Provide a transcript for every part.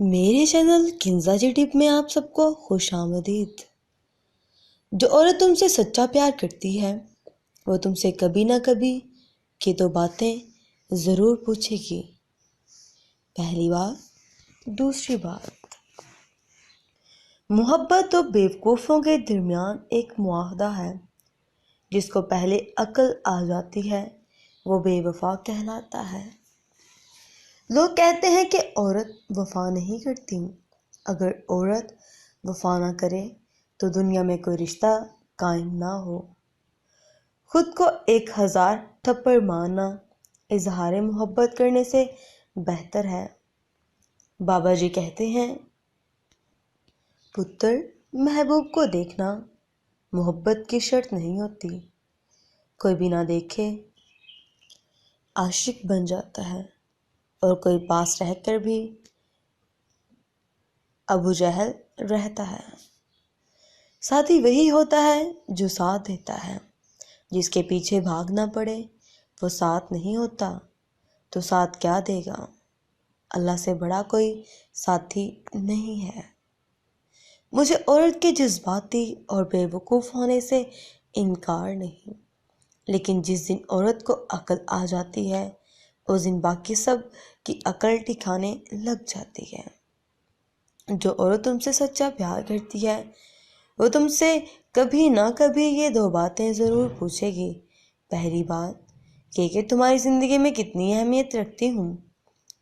میرے چینل کنزا جی ٹپ میں آپ سب کو خوش آمدید۔ جو عورت تم سے سچا پیار کرتی ہے وہ تم سے کبھی نہ کبھی کی دو باتیں ضرور پوچھے گی۔ پہلی بات۔ دوسری بات، محبت و بیوقوفوں کے درمیان ایک معاہدہ ہے، جس کو پہلے عقل آ جاتی ہے وہ بے وفا کہلاتا ہے۔ لوگ کہتے ہیں کہ عورت وفا نہیں کرتی۔ اگر عورت وفا نہ کرے تو دنیا میں کوئی رشتہ قائم نہ ہو۔ خود کو 1000 تھپڑ مارنا اظہار محبت کرنے سے بہتر ہے۔ بابا جی کہتے ہیں، پتر محبوب کو دیکھنا محبت کی شرط نہیں ہوتی، کوئی بھی نہ دیکھے عاشق بن جاتا ہے، اور کوئی پاس رہ کر بھی ابو جہل رہتا ہے۔ ساتھی وہی ہوتا ہے جو ساتھ دیتا ہے۔ جس کے پیچھے بھاگنا پڑے وہ ساتھ نہیں ہوتا تو ساتھ کیا دے گا؟ اللہ سے بڑا کوئی ساتھی نہیں ہے۔ مجھے عورت کے جذباتی اور بے وقوف ہونے سے انکار نہیں، لیکن جس دن عورت کو عقل آ جاتی ہے اس دن باقی سب کی عقل ٹھکانے لگ جاتی ہے۔ جو عورت تم سے سچا پیار کرتی ہے وہ تم سے کبھی نہ کبھی یہ دو باتیں ضرور پوچھے گی۔ پہلی بات یہ کہ تمہاری زندگی میں کتنی اہمیت رکھتی ہوں۔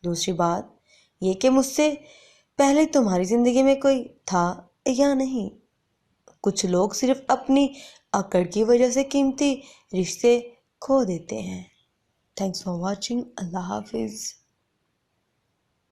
دوسری بات یہ کہ مجھ سے پہلے تمہاری زندگی میں کوئی تھا یا نہیں۔ کچھ لوگ صرف اپنی اکڑ کی وجہ سے قیمتی رشتے کھو دیتے ہیں۔ Thanks for watching. اللہ حافظ۔